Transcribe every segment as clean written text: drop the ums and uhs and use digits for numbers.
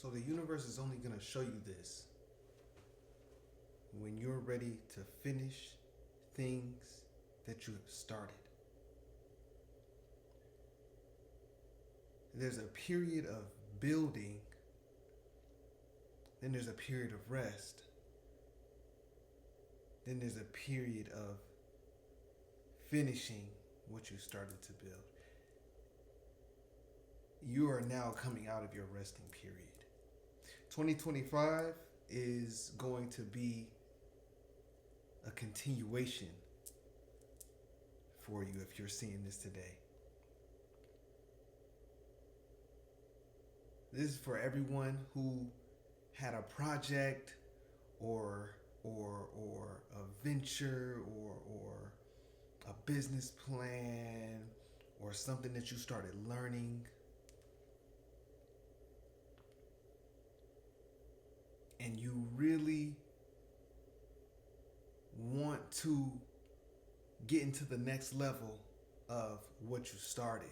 So the universe is only going to show you this when you're ready to finish things that you have started. There's a period of building, then there's a period of rest, then there's a period of finishing what you started to build. You are now coming out of your resting period. 2025 is going to be a continuation for you if you're seeing this today. This is for everyone who had a project or a venture or a business plan or something that you started learning. And you really want to get into the next level of what you started.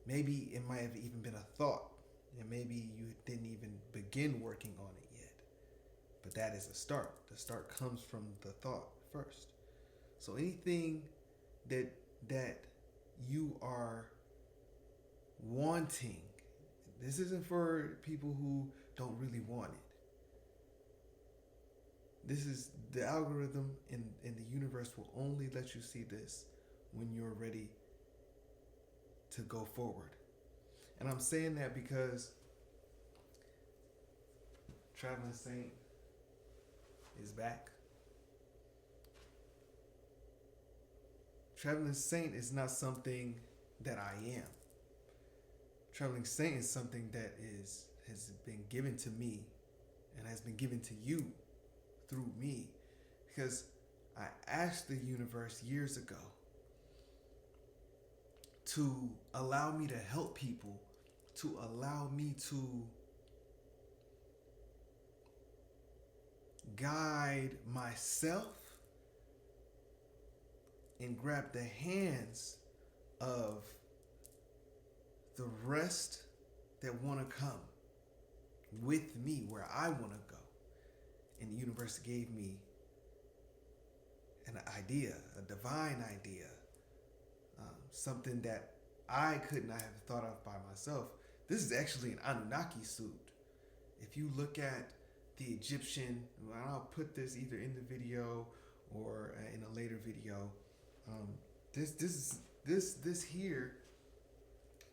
Maybe it might have even been a thought, and maybe you didn't even begin working on it yet. But that is a start. The start comes from the thought first. So anything that you are wanting, this isn't for people who don't really want it. This is the algorithm in the universe will only let you see this when you're ready to go forward. And I'm saying that because Traveling Saint is back. Traveling Saint is not something that I am. Traveling Saint is something that has been given to me and has been given to you through me, because I asked the universe years ago to allow me to help people, to allow me to guide myself and grab the hands of the rest that want to come with me where I want to go. And the universe gave me an idea, a divine idea, something that I could not have thought of by myself. This is actually an Anunnaki suit. If you look at the Egyptian, and I'll put this either in the video or in a later video. This here,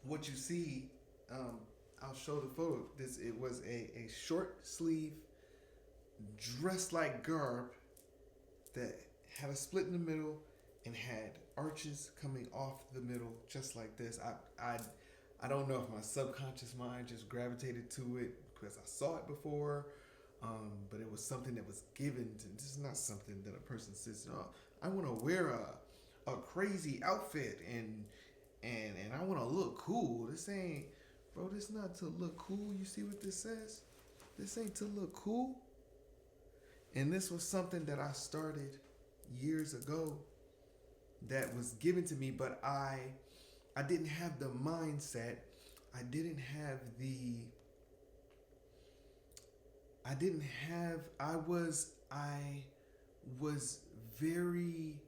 what you see, I'll show the photo. It was a short sleeve, dressed like garb that had a split in the middle and had arches coming off the middle, just like this. I don't know if my subconscious mind just gravitated to it because I saw it before, but it was something that was given to. This is not something that a person says, "Oh, I want to wear a crazy outfit and I want to look cool." This ain't, bro. This not to look cool. You see what this says? This ain't to look cool. And this was something that I started years ago that was given to me, but I didn't have the mindset. I was very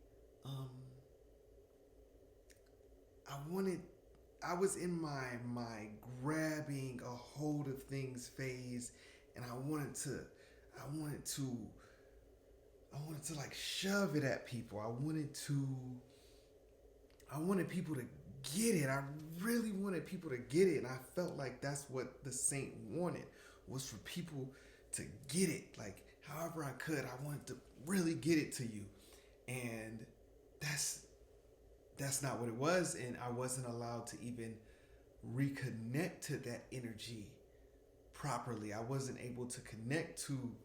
I was in my grabbing a hold of things phase, and I wanted to like shove it at people. I wanted people to get it. I really wanted people to get it, and I felt like that's what the saint wanted, was for people to get it. Like however I could, I wanted to really get it to you. And that's not what it was, and I wasn't allowed to even reconnect to that energy properly. I wasn't able to connect to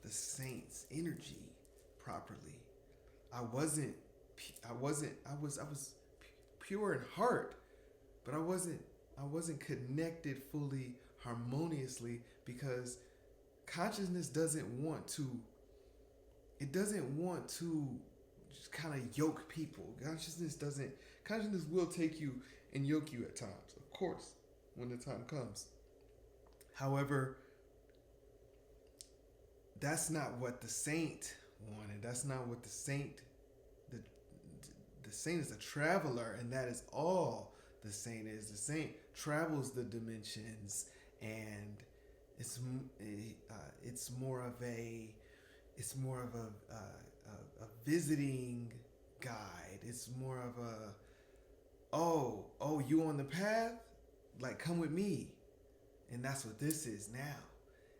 the saint's energy properly. I was pure in heart, but I wasn't connected fully harmoniously, because consciousness doesn't want to just kind of yoke people. Consciousness will take you and yoke you at times, of course. when the time comes. However, that's not what the saint wanted. That's not what the the saint is a traveler, and that is all the saint is. The saint travels the dimensions, and it's it's more of a it's more of a visiting guide. It's more of a, oh, you on the path, like come with me, and that's what this is now.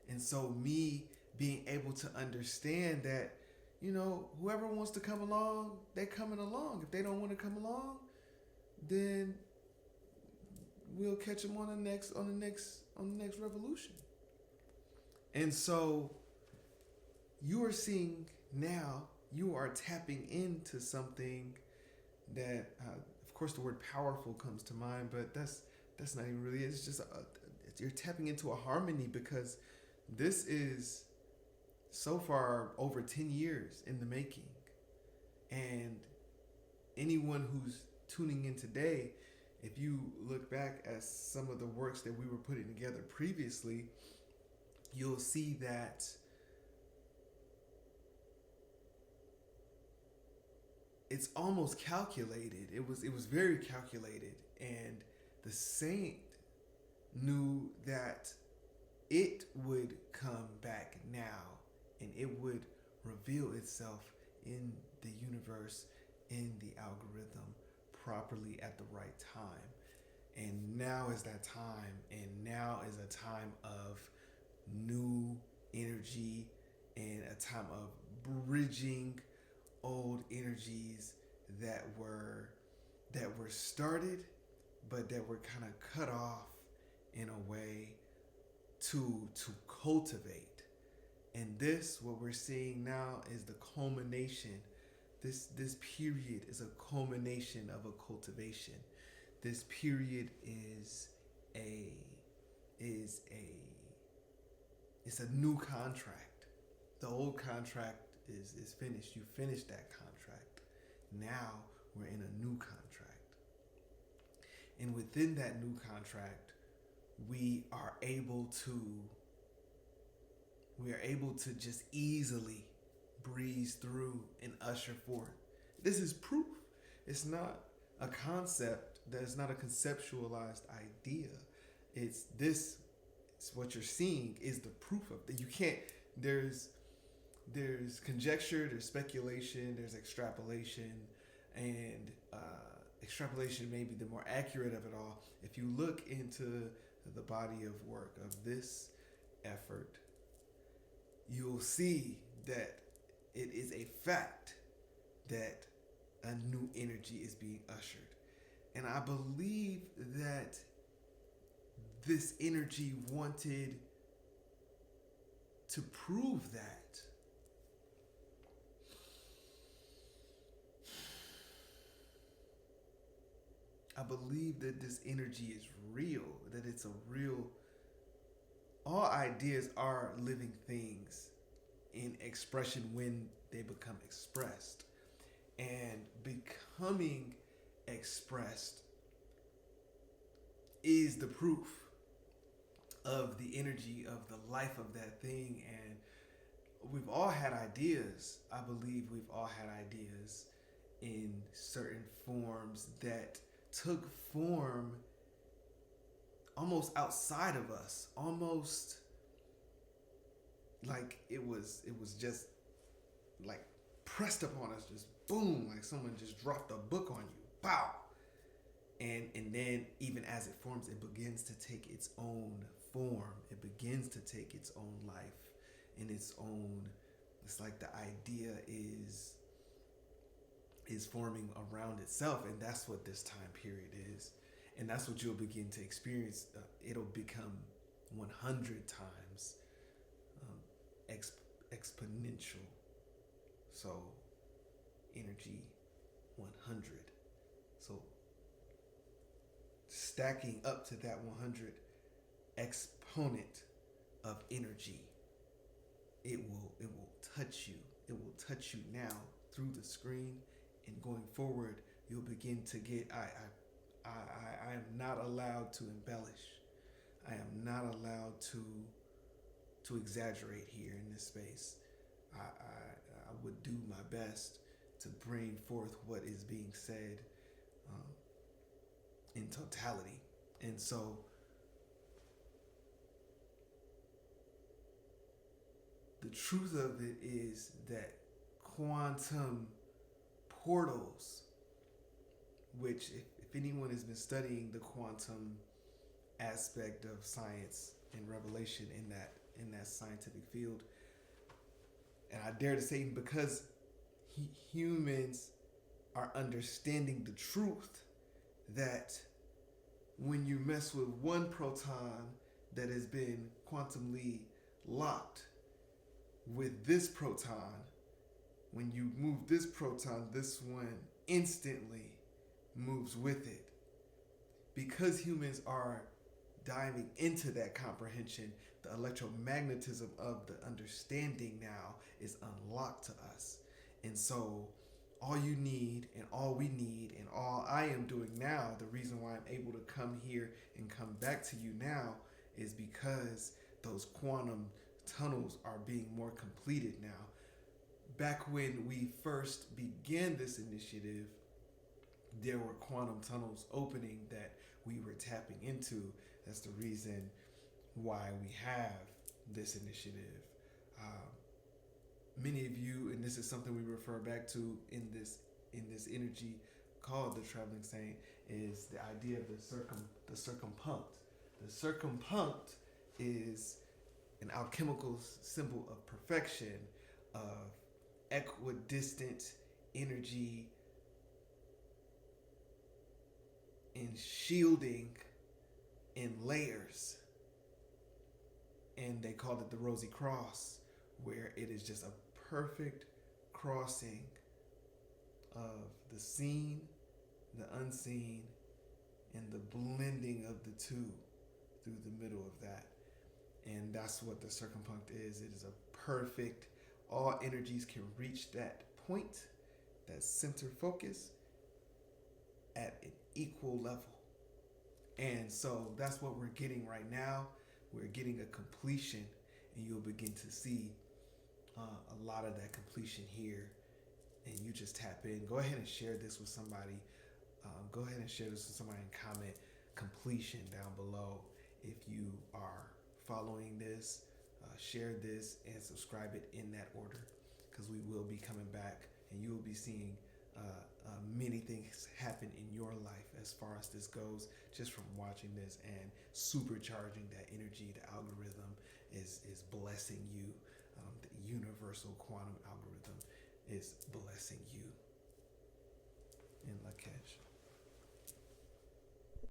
And so me being able to understand that, whoever wants to come along, they coming along. If they don't want to come along, then we'll catch them on the next revolution. And so you are seeing now, you are tapping into something that, of course, the word powerful comes to mind, but that's not even really. It's just you're tapping into a harmony, because this is so far over 10 years in the making. And anyone who's tuning in today, if you look back at some of the works that we were putting together previously, you'll see that it's almost calculated. It was very calculated, and the saint knew that it would come back now, and it would reveal itself in the universe, in the algorithm, properly at the right time. And now is that time, and now is a time of new energy and a time of bridging old energies that were started, but that were kind of cut off in a way to cultivate. And this, what we're seeing now, is the culmination. This period is a culmination of a cultivation. This period is it's a new contract. The old contract is finished. You finished that contract. Now we're in a new contract. And within that new contract, we are able to just easily breeze through and usher forth. This is proof. It's not a concept. That's not a conceptualized idea. It's what you're seeing is the proof of that. You can't. There's conjecture, there's speculation, there's extrapolation, and extrapolation may be the more accurate of it all. If you look into the body of work of this effort, you'll see that it is a fact that a new energy is being ushered. And I believe that this energy wanted to prove that. I believe that this energy is real, that it's a real. All ideas are living things in expression when they become expressed. And becoming expressed is the proof of the energy of the life of that thing. And we've all had ideas. I believe we've all had ideas in certain forms that took form almost outside of us, almost like it was just like pressed upon us, just boom, like someone just dropped a book on you, pow. And then even as it forms, it begins to take its own form. It begins to take its own life in its own. It's like the idea is forming around itself, and that's what this time period is. And that's what you'll begin to experience. It'll become 100 times exponential. So energy 100. So stacking up to that 100 exponent of energy, it will touch you. It will touch you now through the screen, and going forward, you'll begin to get. I am not allowed to embellish. I am not allowed to exaggerate here in this space. I would do my best to bring forth what is being said um, in totality. And so the truth of it is that quantum portals, which, if anyone has been studying the quantum aspect of science and revelation in that scientific field, and I dare to say, because humans are understanding the truth that when you mess with one proton that has been quantumly locked with this proton, when you move this proton, this one instantly moves with it. Because humans are diving into that comprehension, the electromagnetism of the understanding now is unlocked to us. And so all you need and all we need and all I am doing now, the reason why I'm able to come here and come back to you now is because those quantum tunnels are being more completed now. Back when we first began this initiative, there were quantum tunnels opening that we were tapping into. That's the reason why we have this initiative. Many of you, and this is something we refer back to in this energy called the traveling saint, is the idea of the circumpunct. The circumpunct is an alchemical symbol of perfection, of equidistant energy in shielding in layers. And they called it the Rosy Cross, where it is just a perfect crossing of the seen, the unseen, and the blending of the two through the middle of that. And that's what the circumpunct is. It is a perfect, all energies can reach that point, that center focus, at an equal level. And so that's what we're getting right now. We're getting a completion, and you'll begin to see a lot of that completion here. And you just tap in. Go ahead and share this with somebody. Go ahead and share this with somebody and comment completion down below. If you are following this, share this and subscribe it in that order, because we will be coming back and you will be seeing many things happen in your life as far as this goes, just from watching this and supercharging that energy. The algorithm is blessing you. The universal quantum algorithm is blessing you.